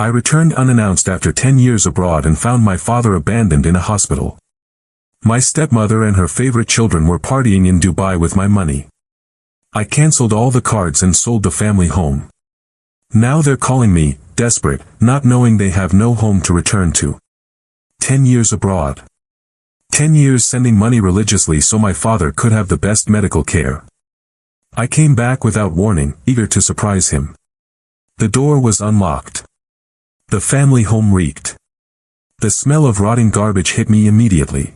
I returned unannounced after 10 years abroad and found my father abandoned in a hospital. My stepmother and her favorite children were partying in Dubai with my money. I cancelled all the cards and sold the family home. Now they're calling me, desperate, not knowing they have no home to return to. 10 years abroad. 10 years sending money religiously so my father could have the best medical care. I came back without warning, eager to surprise him. The door was unlocked. The family home reeked. The smell of rotting garbage hit me immediately.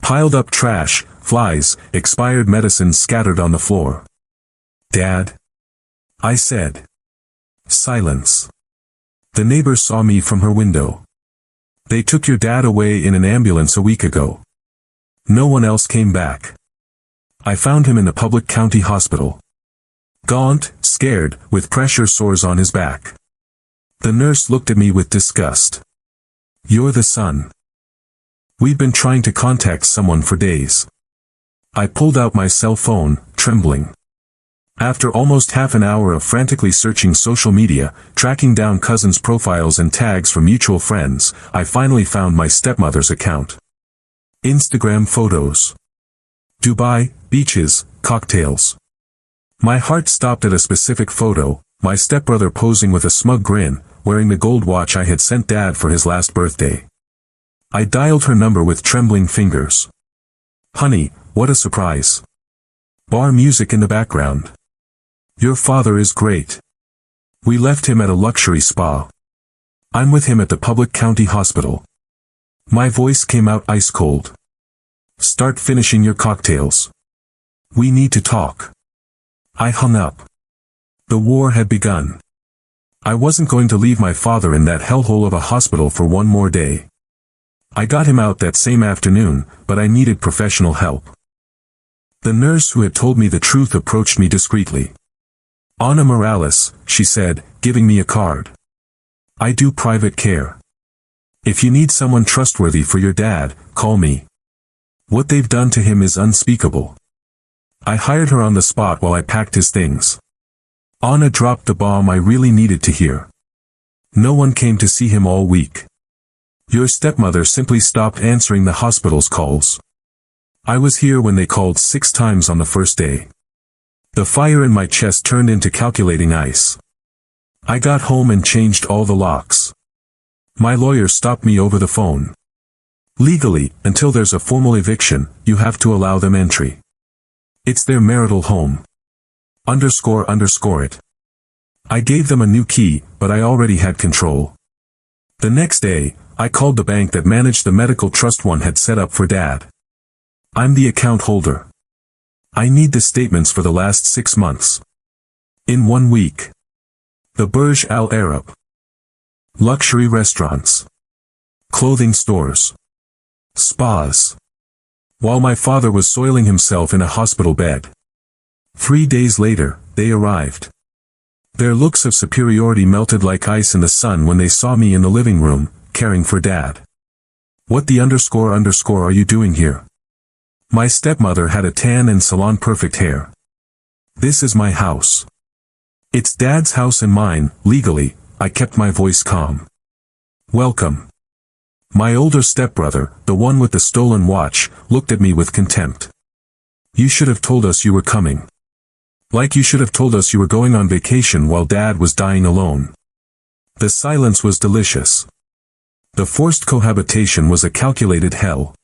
Piled up trash, flies, expired medicines scattered on the floor. Dad? I said. Silence. The neighbor saw me from her window. They took your dad away in an ambulance a week ago. No one else came back. I found him in the public county hospital. Gaunt, scared, with pressure sores on his back. The nurse looked at me with disgust. You're the son. We've been trying to contact someone for days. I pulled out my cell phone, trembling. After almost half an hour of frantically searching social media, tracking down cousins' profiles and tags from mutual friends, I finally found my stepmother's account. Instagram photos. Dubai, beaches, cocktails. My heart stopped at a specific photo, my stepbrother posing with a smug grin, wearing the gold watch I had sent Dad for his last birthday. I dialed her number with trembling fingers. Honey, what a surprise. Bar music in the background. Your father is great. We left him at a luxury spa. I'm with him at the public county hospital. My voice came out ice cold. Start finishing your cocktails. We need to talk. I hung up. The war had begun. I wasn't going to leave my father in that hellhole of a hospital for one more day. I got him out that same afternoon, but I needed professional help. The nurse who had told me the truth approached me discreetly. Ana Morales, she said, giving me a card. I do private care. If you need someone trustworthy for your dad, call me. What they've done to him is unspeakable. I hired her on the spot while I packed his things. Ana dropped the bomb I really needed to hear. No one came to see him all week. Your stepmother simply stopped answering the hospital's calls. I was here when they called 6 times on the first day. The fire in my chest turned into calculating ice. I got home and changed all the locks. My lawyer stopped me over the phone. Legally, until there's a formal eviction, you have to allow them entry. It's their marital home. __ it. I gave them a new key, but I already had control. The next day, I called the bank that managed the medical trust one had set up for Dad. I'm the account holder. I need the statements for the last 6 months. In 1 week. The Burj Al Arab. Luxury restaurants. Clothing stores. Spas. While my father was soiling himself in a hospital bed. 3 days later, they arrived. Their looks of superiority melted like ice in the sun when they saw me in the living room, caring for Dad. What the __ are you doing here? My stepmother had a tan and salon-perfect hair. This is my house. It's Dad's house and mine, legally. I kept my voice calm. Welcome. My older stepbrother, the one with the stolen watch, looked at me with contempt. You should have told us you were coming. Like you should have told us you were going on vacation while Dad was dying alone. The silence was delicious. The forced cohabitation was a calculated hell.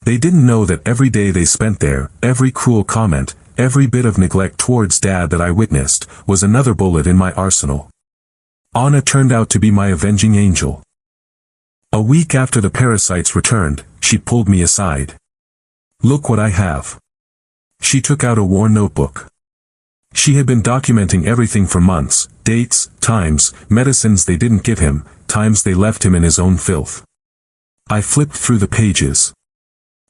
They didn't know that every day they spent there, every cruel comment, every bit of neglect towards Dad that I witnessed, was another bullet in my arsenal. Ana turned out to be my avenging angel. A week after the parasites returned, she pulled me aside. Look what I have. She took out a worn notebook. She had been documenting everything for months, dates, times, medicines they didn't give him, times they left him in his own filth. I flipped through the pages.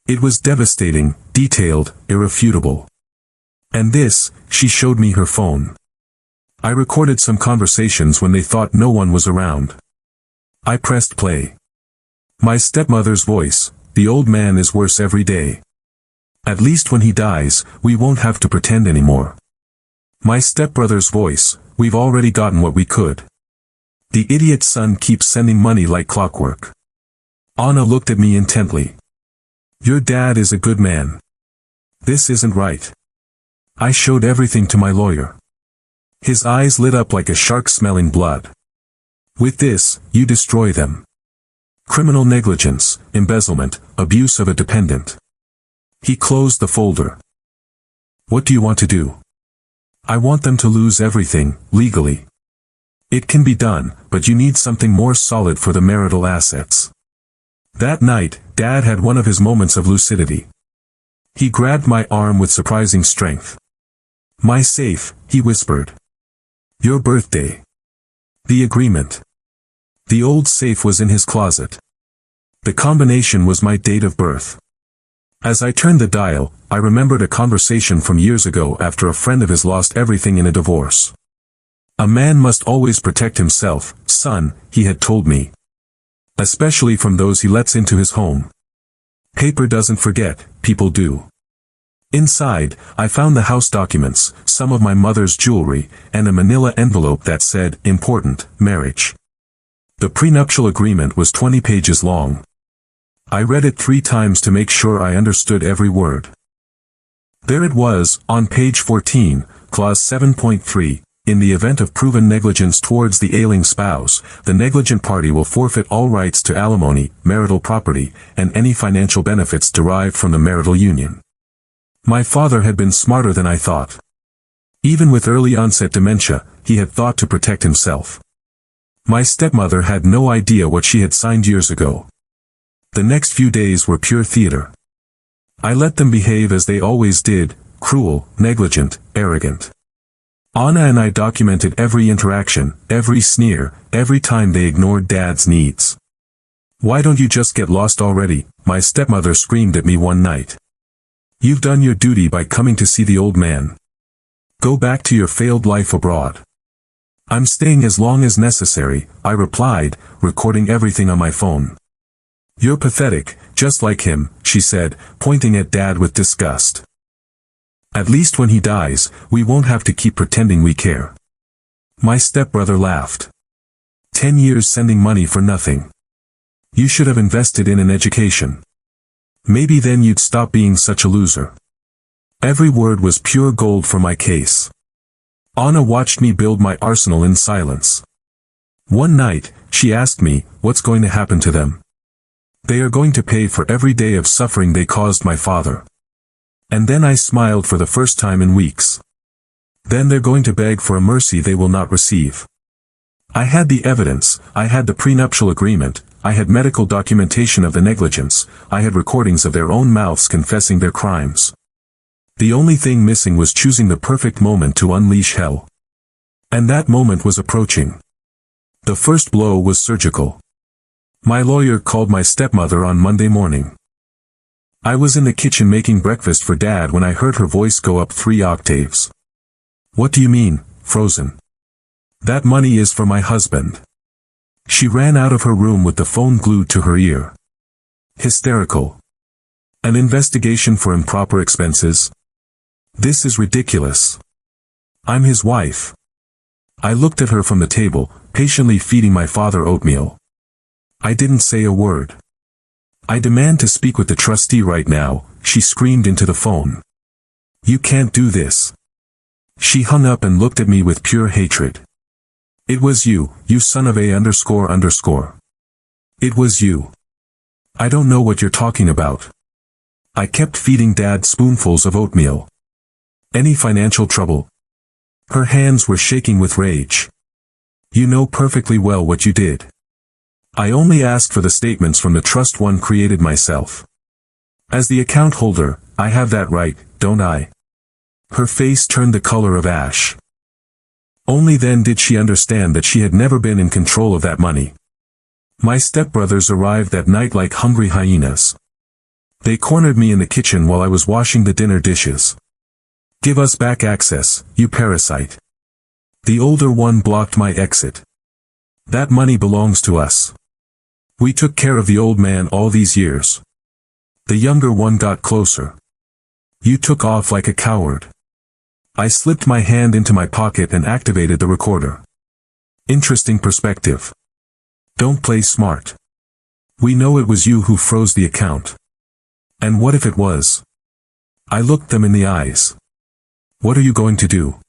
It was devastating, detailed, irrefutable. And this, she showed me her phone. I recorded some conversations when they thought no one was around. I pressed play. My stepmother's voice, the old man is worse every day. At least when he dies, we won't have to pretend anymore. My stepbrother's voice, we've already gotten what we could. The idiot son keeps sending money like clockwork. Anna looked at me intently. Your dad is a good man. This isn't right. I showed everything to my lawyer. His eyes lit up like a shark smelling blood. With this, you destroy them. Criminal negligence, embezzlement, abuse of a dependent. He closed the folder. What do you want to do? I want them to lose everything, legally. It can be done, but you need something more solid for the marital assets. That night, Dad had one of his moments of lucidity. He grabbed my arm with surprising strength. My safe, he whispered. Your birthday. The agreement. The old safe was in his closet. The combination was my date of birth. As I turned the dial, I remembered a conversation from years ago after a friend of his lost everything in a divorce. A man must always protect himself, son, he had told me. Especially from those he lets into his home. Paper doesn't forget, people do. Inside, I found the house documents, some of my mother's jewelry, and a manila envelope that said, important, marriage. The prenuptial agreement was 20 pages long. I read it 3 times to make sure I understood every word. There it was, on page 14, clause 7.3, in the event of proven negligence towards the ailing spouse, the negligent party will forfeit all rights to alimony, marital property, and any financial benefits derived from the marital union. My father had been smarter than I thought. Even with early onset dementia, he had thought to protect himself. My stepmother had no idea what she had signed years ago. The next few days were pure theater. I let them behave as they always did, cruel, negligent, arrogant. Anna and I documented every interaction, every sneer, every time they ignored Dad's needs. Why don't you just get lost already? My stepmother screamed at me one night. You've done your duty by coming to see the old man. Go back to your failed life abroad. I'm staying as long as necessary, I replied, recording everything on my phone. You're pathetic, just like him, she said, pointing at Dad with disgust. At least when he dies, we won't have to keep pretending we care. My stepbrother laughed. 10 years sending money for nothing. You should have invested in an education. Maybe then you'd stop being such a loser. Every word was pure gold for my case. Anna watched me build my arsenal in silence. One night, she asked me, what's going to happen to them? They are going to pay for every day of suffering they caused my father. And then I smiled for the first time in weeks. Then they're going to beg for a mercy they will not receive. I had the evidence, I had the prenuptial agreement, I had medical documentation of the negligence, I had recordings of their own mouths confessing their crimes. The only thing missing was choosing the perfect moment to unleash hell. And that moment was approaching. The first blow was surgical. My lawyer called my stepmother on Monday morning. I was in the kitchen making breakfast for Dad when I heard her voice go up 3 octaves. What do you mean, frozen? That money is for my husband. She ran out of her room with the phone glued to her ear. Hysterical. An investigation for improper expenses? This is ridiculous. I'm his wife. I looked at her from the table, patiently feeding my father oatmeal. I didn't say a word. I demand to speak with the trustee right now, she screamed into the phone. You can't do this. She hung up and looked at me with pure hatred. It was you, you son of a __. It was you. I don't know what you're talking about. I kept feeding Dad spoonfuls of oatmeal. Any financial trouble? Her hands were shaking with rage. You know perfectly well what you did. I only asked for the statements from the trust one created myself. As the account holder, I have that right, don't I? Her face turned the color of ash. Only then did she understand that she had never been in control of that money. My stepbrothers arrived that night like hungry hyenas. They cornered me in the kitchen while I was washing the dinner dishes. Give us back access, you parasite. The older one blocked my exit. That money belongs to us. We took care of the old man all these years. The younger one got closer. You took off like a coward. I slipped my hand into my pocket and activated the recorder. Interesting perspective. Don't play smart. We know it was you who froze the account. And what if it was? I looked them in the eyes. What are you going to do?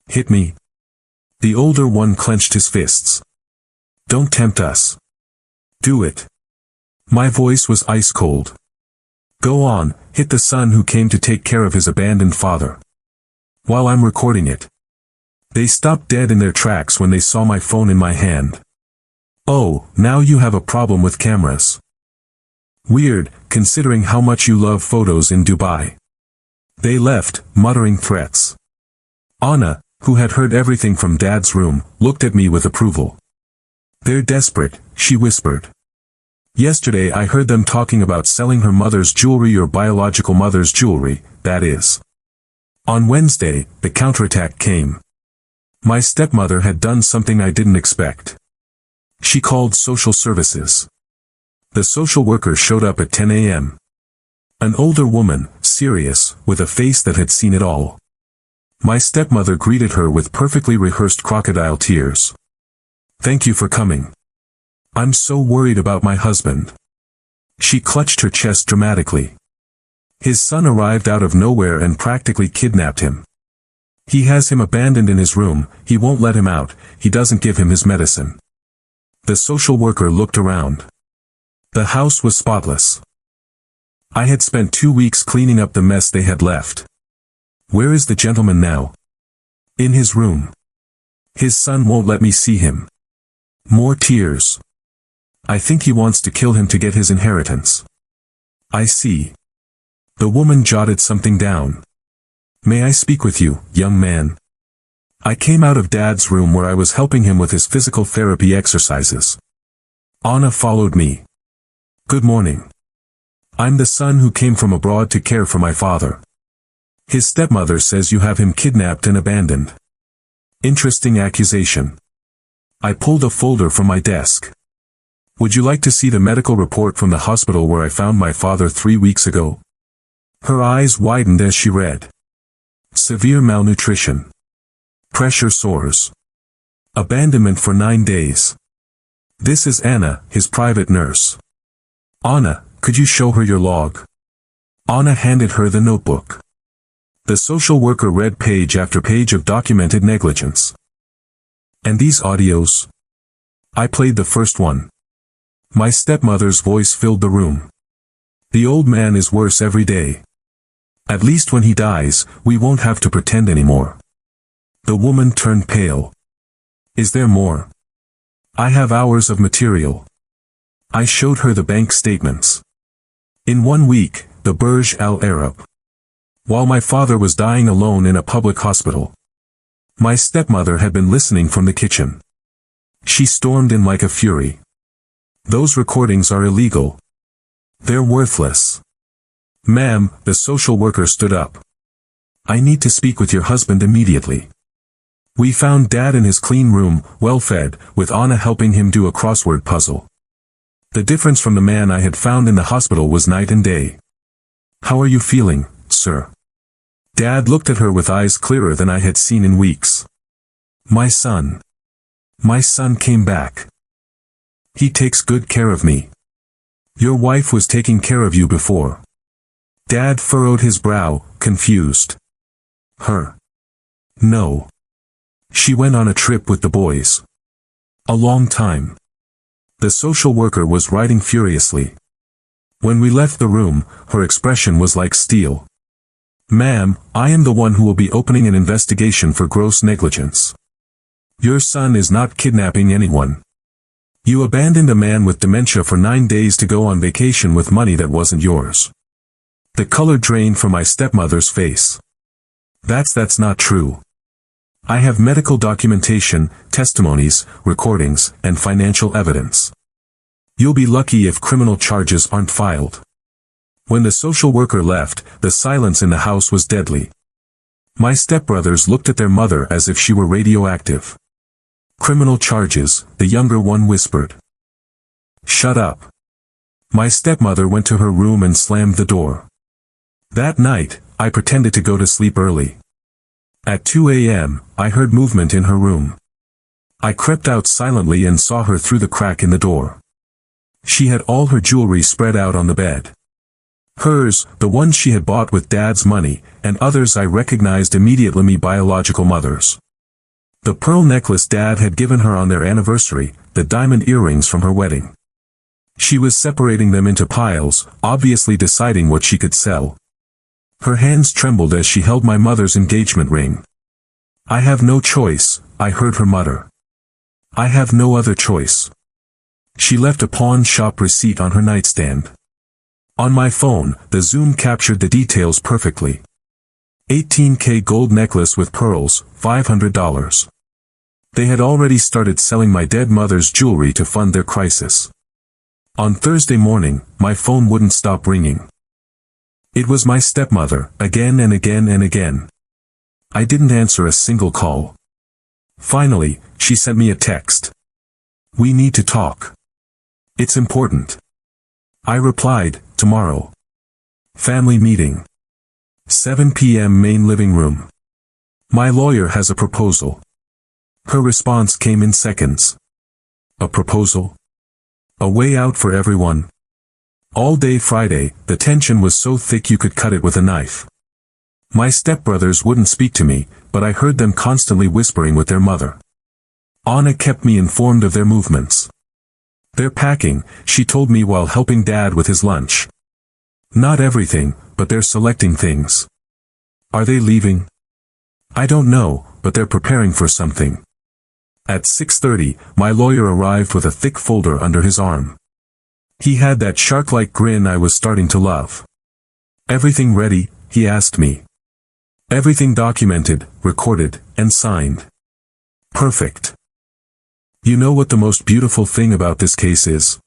Hit me? The older one clenched his fists. Don't tempt us. Do it. My voice was ice cold. Go on, hit the son who came to take care of his abandoned father. While I'm recording it. They stopped dead in their tracks when they saw my phone in my hand. Oh, now you have a problem with cameras. Weird, considering how much you love photos in Dubai. They left, muttering threats. Anna, who had heard everything from Dad's room, looked at me with approval. They're desperate, she whispered. Yesterday I heard them talking about selling her mother's jewelry, or biological mother's jewelry, that is. On Wednesday, the counterattack came. My stepmother had done something I didn't expect. She called social services. The social worker showed up at 10 a.m. An older woman, serious, with a face that had seen it all. My stepmother greeted her with perfectly rehearsed crocodile tears. Thank you for coming. I'm so worried about my husband. She clutched her chest dramatically. His son arrived out of nowhere and practically kidnapped him. He has him abandoned in his room, he won't let him out, he doesn't give him his medicine. The social worker looked around. The house was spotless. I had spent 2 weeks cleaning up the mess they had left. Where is the gentleman now? In his room. His son won't let me see him. More tears. I think he wants to kill him to get his inheritance. I see. The woman jotted something down. May I speak with you, young man? I came out of Dad's room where I was helping him with his physical therapy exercises. Anna followed me. Good morning. I'm the son who came from abroad to care for my father. His stepmother says you have him kidnapped and abandoned. Interesting accusation. I pulled a folder from my desk. Would you like to see the medical report from the hospital where I found my father 3 weeks ago? Her eyes widened as she read. Severe malnutrition. Pressure sores. Abandonment for 9 days. This is Anna, his private nurse. Anna, could you show her your log? Anna handed her the notebook. The social worker read page after page of documented negligence. And these audios? I played the first one. My stepmother's voice filled the room. The old man is worse every day. At least when he dies, we won't have to pretend anymore. The woman turned pale. Is there more? I have hours of material. I showed her the bank statements. In 1 week, the Burj Al Arab. While my father was dying alone in a public hospital. My stepmother had been listening from the kitchen. She stormed in like a fury. Those recordings are illegal. They're worthless. Ma'am, the social worker stood up. I need to speak with your husband immediately. We found Dad in his clean room, well-fed, with Anna helping him do a crossword puzzle. The difference from the man I had found in the hospital was night and day. How are you feeling, sir? Dad looked at her with eyes clearer than I had seen in weeks. My son. My son came back. He takes good care of me. Your wife was taking care of you before. Dad furrowed his brow, confused. Her. No. She went on a trip with the boys. A long time. The social worker was writing furiously. When we left the room, her expression was like steel. Ma'am, I am the one who will be opening an investigation for gross negligence. Your son is not kidnapping anyone. You abandoned a man with dementia for 9 days to go on vacation with money that wasn't yours. The color drained from my stepmother's face. That's not true. I have medical documentation, testimonies, recordings, and financial evidence. You'll be lucky if criminal charges aren't filed. When the social worker left, the silence in the house was deadly. My stepbrothers looked at their mother as if she were radioactive. Criminal charges, the younger one whispered. Shut up. My stepmother went to her room and slammed the door. That night, I pretended to go to sleep early. At 2 a.m., I heard movement in her room. I crept out silently and saw her through the crack in the door. She had all her jewelry spread out on the bed. Hers, the ones she had bought with Dad's money, and others I recognized immediately my biological mother's. The pearl necklace Dad had given her on their anniversary, the diamond earrings from her wedding. She was separating them into piles, obviously deciding what she could sell. Her hands trembled as she held my mother's engagement ring. "I have no choice," I heard her mutter. "I have no other choice." She left a pawn shop receipt on her nightstand. On my phone, the zoom captured the details perfectly. 18K gold necklace with pearls, $500. They had already started selling my dead mother's jewelry to fund their crisis. On Thursday morning, my phone wouldn't stop ringing. It was my stepmother, again and again and again. I didn't answer a single call. Finally, she sent me a text. "We need to talk. It's important." I replied, "Tomorrow. Family meeting. 7 p.m. main living room. My lawyer has a proposal." Her response came in seconds. A proposal? A way out for everyone? All day Friday, the tension was so thick you could cut it with a knife. My stepbrothers wouldn't speak to me, but I heard them constantly whispering with their mother. Anna kept me informed of their movements. "They're packing," she told me while helping Dad with his lunch. "Not everything, but they're selecting things." "Are they leaving?" "I don't know, but they're preparing for something." At 6:30, my lawyer arrived with a thick folder under his arm. He had that shark-like grin I was starting to love. "Everything ready?" he asked me. "Everything documented, recorded, and signed." "Perfect." You know what the most beautiful thing about this case is?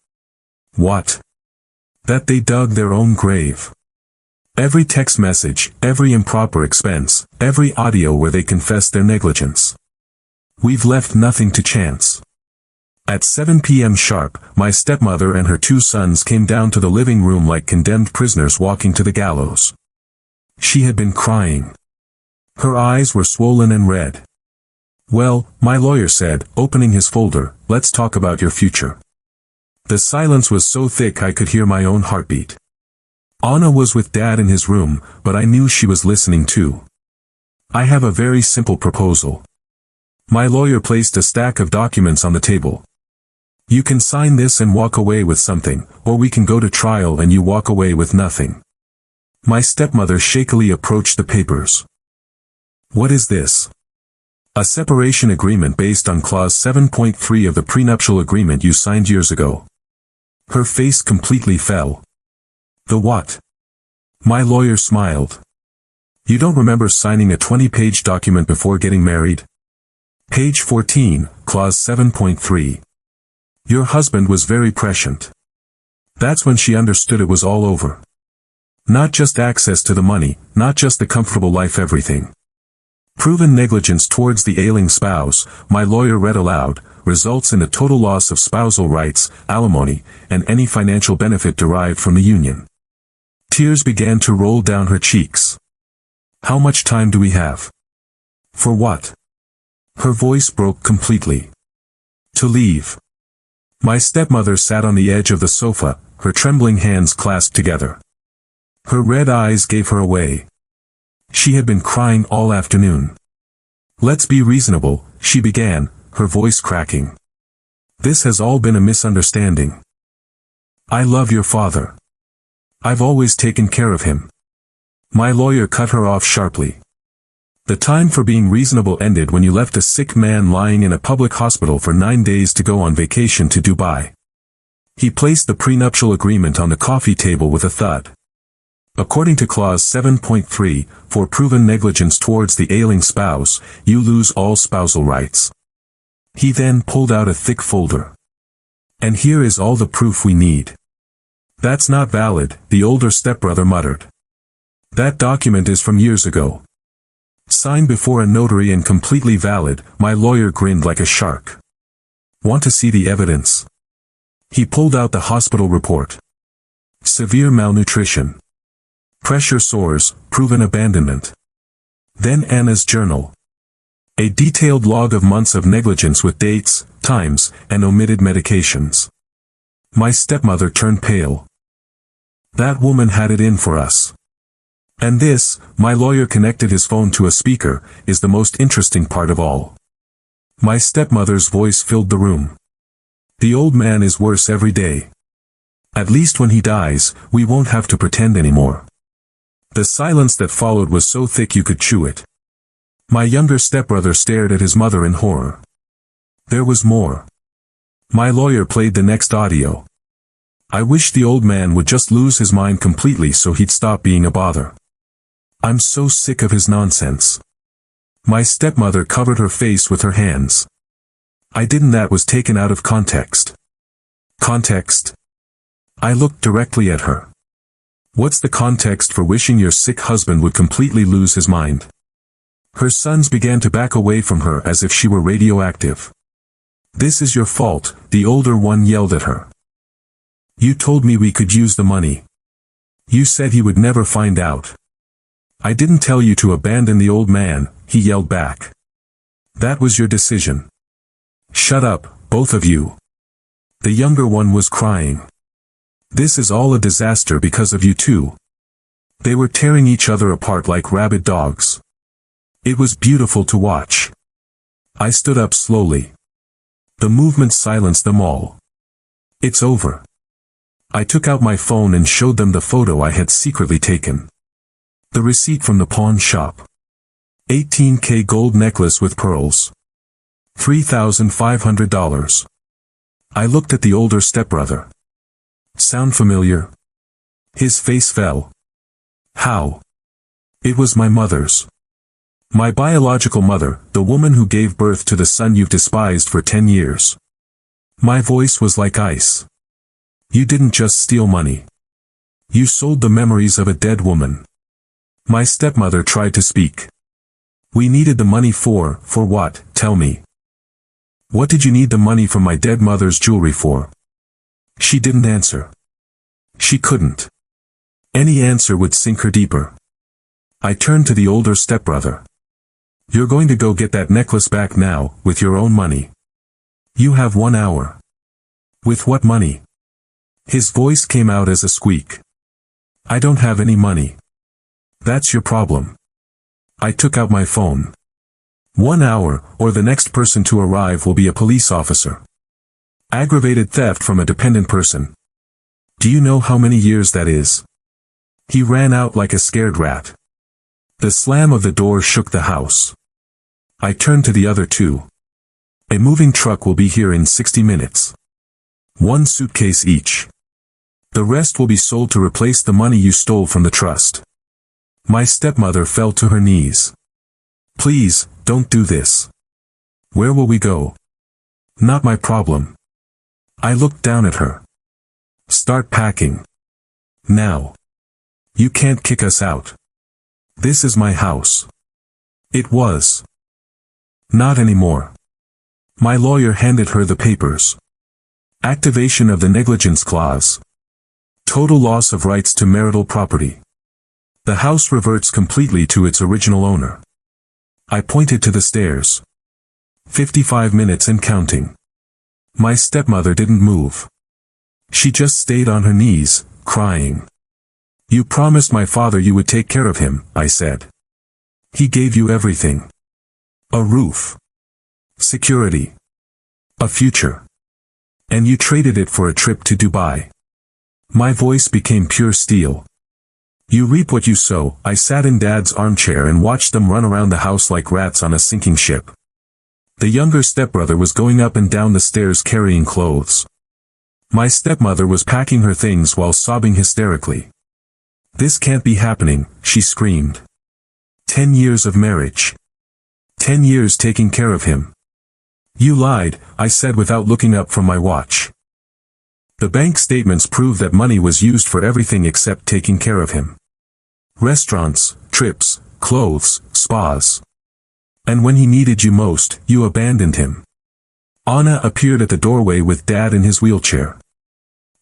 What? That they dug their own grave. Every text message, every improper expense, every audio where they confessed their negligence. We've left nothing to chance. At 7 p.m. sharp, my stepmother and her 2 sons came down to the living room like condemned prisoners walking to the gallows. She had been crying. Her eyes were swollen and red. "Well," my lawyer said, opening his folder, "let's talk about your future." The silence was so thick I could hear my own heartbeat. Anna was with Dad in his room, but I knew she was listening too. "I have a very simple proposal." My lawyer placed a stack of documents on the table. "You can sign this and walk away with something, or we can go to trial and you walk away with nothing." My stepmother shakily approached the papers. "What is this?" "A separation agreement based on Clause 7.3 of the prenuptial agreement you signed years ago." Her face completely fell. "The what?" My lawyer smiled. "You don't remember signing a 20-page document before getting married? Page 14, Clause 7.3. Your husband was very prescient. That's when she understood it was all over. Not just access to the money, not just the comfortable life, everything. Proven negligence towards the ailing spouse, my lawyer read aloud, results in a total loss of spousal rights, alimony, and any financial benefit derived from the union." Tears began to roll down her cheeks. "How much time do we have?" "For what?" Her voice broke completely. "To leave." My stepmother sat on the edge of the sofa, her trembling hands clasped together. Her red eyes gave her away. She had been crying all afternoon. "Let's be reasonable," she began, her voice cracking. "This has all been a misunderstanding. I love your father. I've always taken care of him." My lawyer cut her off sharply. "The time for being reasonable ended when you left a sick man lying in a public hospital for 9 days to go on vacation to Dubai." He placed the prenuptial agreement on the coffee table with a thud. "According to Clause 7.3, for proven negligence towards the ailing spouse, you lose all spousal rights." He then pulled out a thick folder. "And here is all the proof we need." "That's not valid," the older stepbrother muttered. "That document is from years ago. Signed before a notary and completely valid." My lawyer grinned like a shark. "Want to see the evidence?" He pulled out the hospital report. Severe malnutrition. Pressure sores, proven abandonment. Then Anna's journal. A detailed log of months of negligence with dates, times, and omitted medications. My stepmother turned pale. That woman had it in for us. And this, my lawyer connected his phone to a speaker, is the most interesting part of all. My stepmother's voice filled the room. The old man is worse every day. At least when he dies, we won't have to pretend anymore. The silence that followed was so thick you could chew it. My younger stepbrother stared at his mother in horror. There was more. My lawyer played the next audio. I wish the old man would just lose his mind completely so he'd stop being a bother. I'm so sick of his nonsense. My stepmother covered her face with her hands. I didn't. That was taken out of context. Context? I looked directly at her. What's the context for wishing your sick husband would completely lose his mind? Her sons began to back away from her as if she were radioactive. This is your fault, the older one yelled at her. You told me we could use the money. You said he would never find out. I didn't tell you to abandon the old man, he yelled back. That was your decision. Shut up, both of you. The younger one was crying. This is all a disaster because of you two. They were tearing each other apart like rabid dogs. It was beautiful to watch. I stood up slowly. The movement silenced them all. It's over. I took out my phone and showed them the photo I had secretly taken. The receipt from the pawn shop. $18K gold necklace with pearls. $3,500. I looked at the older stepbrother. Sound familiar? His face fell. How? It was my mother's. My biological mother, the woman who gave birth to the son you've despised for 10 years. My voice was like ice. You didn't just steal money. You sold the memories of a dead woman. My stepmother tried to speak. We needed the money for what, tell me. What did you need the money from my dead mother's jewelry for? She didn't answer. She couldn't. Any answer would sink her deeper. I turned to the older stepbrother. You're going to go get that necklace back now, with your own money. You have 1 hour. With what money? His voice came out as a squeak. I don't have any money. That's your problem. I took out my phone. 1 hour, or the next person to arrive will be a police officer. Aggravated theft from a dependent person. Do you know how many years that is? He ran out like a scared rat. The slam of the door shook the house. I turned to the other two. A moving truck will be here in 60 minutes. 1 suitcase each. The rest will be sold to replace the money you stole from the trust. My stepmother fell to her knees. Please, don't do this. Where will we go? Not my problem. I looked down at her. Start packing. Now. You can't kick us out. This is my house. It was. Not anymore. My lawyer handed her the papers. Activation of the negligence clause. Total loss of rights to marital property. The house reverts completely to its original owner. I pointed to the stairs. 55 minutes and counting. My stepmother didn't move. She just stayed on her knees, crying. You promised my father you would take care of him, I said. He gave you everything. A roof. Security. A future. And you traded it for a trip to Dubai. My voice became pure steel. You reap what you sow. I sat in Dad's armchair and watched them run around the house like rats on a sinking ship. The younger stepbrother was going up and down the stairs carrying clothes. My stepmother was packing her things while sobbing hysterically. This can't be happening, she screamed. 10 years of marriage. 10 years taking care of him. You lied, I said without looking up from my watch. The bank statements prove that money was used for everything except taking care of him. Restaurants, trips, clothes, spas. And when he needed you most, you abandoned him. Anna appeared at the doorway with Dad in his wheelchair.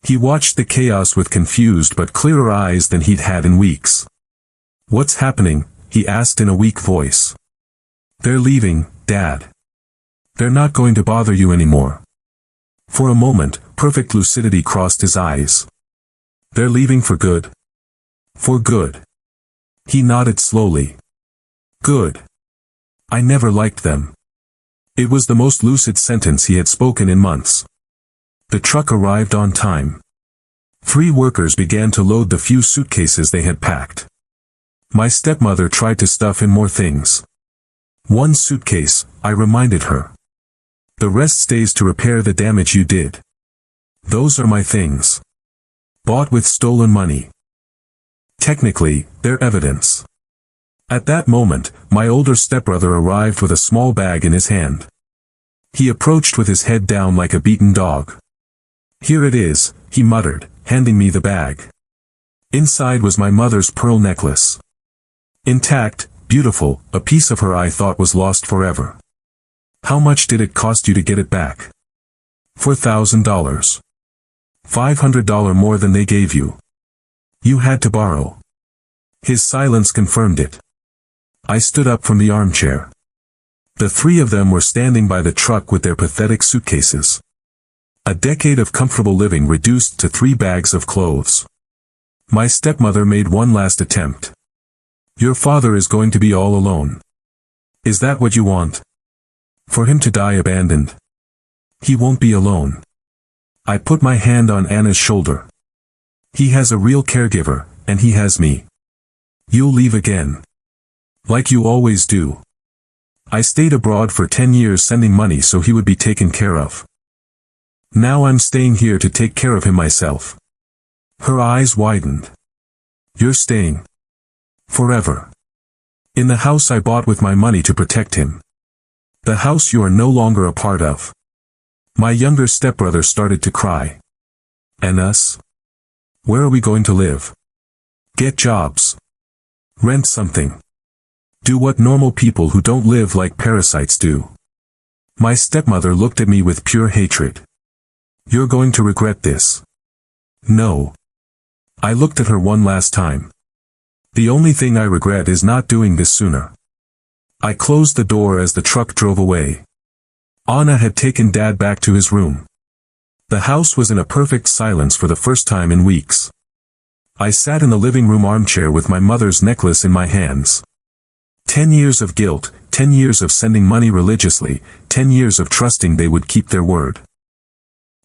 He watched the chaos with confused but clearer eyes than he'd had in weeks. What's happening? He asked in a weak voice. They're leaving, Dad. They're not going to bother you anymore. For a moment, perfect lucidity crossed his eyes. They're leaving for good. For good. He nodded slowly. Good. I never liked them. It was the most lucid sentence he had spoken in months. The truck arrived on time. 3 workers began to load the few suitcases they had packed. My stepmother tried to stuff in more things. 1 suitcase, I reminded her. The rest stays to repair the damage you did. Those are my things. Bought with stolen money. Technically, they're evidence. At that moment, my older stepbrother arrived with a small bag in his hand. He approached with his head down like a beaten dog. Here it is, he muttered, handing me the bag. Inside was my mother's pearl necklace. Intact, beautiful, a piece of her I thought was lost forever. How much did it cost you to get it back? $4,000. $500 more than they gave you. You had to borrow. His silence confirmed it. I stood up from the armchair. The 3 of them were standing by the truck with their pathetic suitcases. A decade of comfortable living reduced to 3 bags of clothes. My stepmother made one last attempt. Your father is going to be all alone. Is that what you want? For him to die abandoned? He won't be alone. I put my hand on Anna's shoulder. He has a real caregiver, and he has me. You'll leave again. Like you always do. I stayed abroad for 10 years sending money so he would be taken care of. Now I'm staying here to take care of him myself. Her eyes widened. You're staying. Forever. In the house I bought with my money to protect him. The house you are no longer a part of. My younger stepbrother started to cry. And us? Where are we going to live? Get jobs. Rent something. Do what normal people who don't live like parasites do. My stepmother looked at me with pure hatred. You're going to regret this. No. I looked at her one last time. The only thing I regret is not doing this sooner. I closed the door as the truck drove away. Anna had taken Dad back to his room. The house was in a perfect silence for the first time in weeks. I sat in the living room armchair with my mother's necklace in my hands. 10 years of guilt, 10 years of sending money religiously, 10 years of trusting they would keep their word.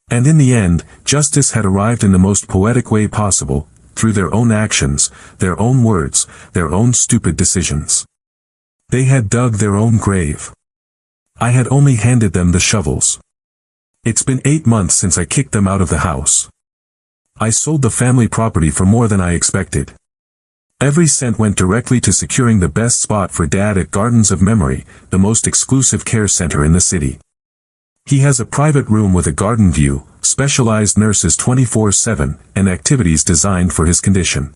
And in the end, justice had arrived in the most poetic way possible, through their own actions, their own words, their own stupid decisions. They had dug their own grave. I had only handed them the shovels. It's been 8 months since I kicked them out of the house. I sold the family property for more than I expected. Every cent went directly to securing the best spot for Dad at Gardens of Memory, the most exclusive care center in the city. He has a private room with a garden view, specialized nurses 24/7, and activities designed for his condition.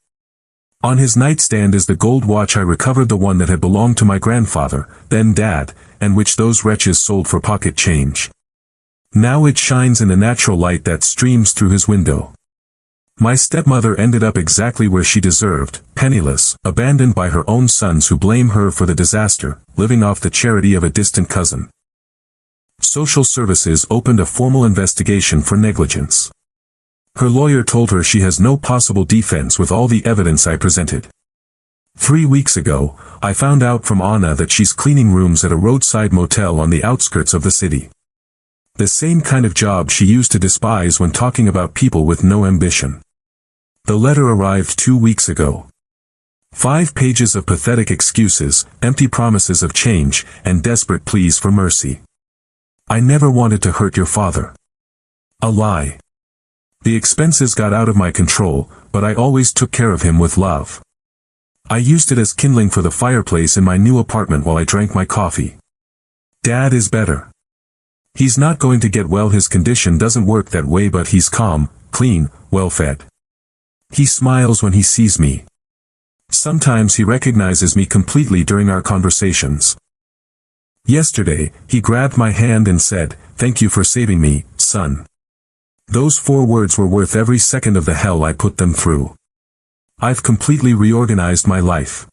On his nightstand is the gold watch I recovered, the one that had belonged to my grandfather, then Dad, and which those wretches sold for pocket change. Now it shines in the natural light that streams through his window. My stepmother ended up exactly where she deserved, penniless, abandoned by her own sons who blame her for the disaster, living off the charity of a distant cousin. Social services opened a formal investigation for negligence. Her lawyer told her she has no possible defense with all the evidence I presented. 3 weeks ago, I found out from Anna that she's cleaning rooms at a roadside motel on the outskirts of the city. The same kind of job she used to despise when talking about people with no ambition. The letter arrived 2 weeks ago. 5 pages of pathetic excuses, empty promises of change, and desperate pleas for mercy. I never wanted to hurt your father. A lie. The expenses got out of my control, but I always took care of him with love. I used it as kindling for the fireplace in my new apartment while I drank my coffee. Dad is better. He's not going to get well, his condition doesn't work that way, but he's calm, clean, well-fed. He smiles when he sees me. Sometimes he recognizes me completely during our conversations. Yesterday, he grabbed my hand and said, "Thank you for saving me, son." Those 4 words were worth every second of the hell I put them through. I've completely reorganized my life.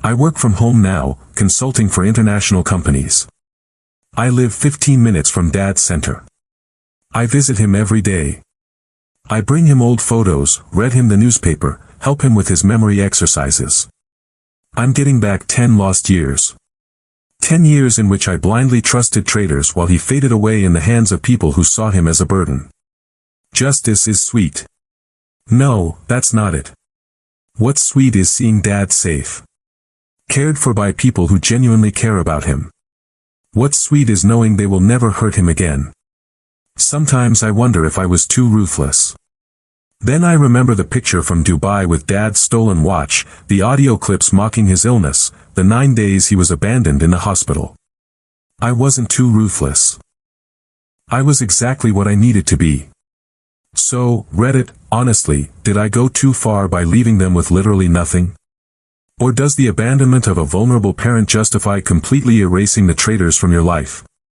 I work from home now, consulting for international companies. I live 15 minutes from Dad's center. I visit him every day. I bring him old photos, read him the newspaper, help him with his memory exercises. I'm getting back 10 lost years. 10 years in which I blindly trusted traders while he faded away in the hands of people who saw him as a burden. Justice is sweet. No, that's not it. What's sweet is seeing Dad safe. Cared for by people who genuinely care about him. What's sweet is knowing they will never hurt him again. Sometimes I wonder if I was too ruthless. Then I remember the picture from Dubai with Dad's stolen watch, the audio clips mocking his illness, the 9 days he was abandoned in the hospital. I wasn't too ruthless. I was exactly what I needed to be. So, Reddit, honestly, did I go too far by leaving them with literally nothing? Or does the abandonment of a vulnerable parent justify completely erasing the traitors from your life?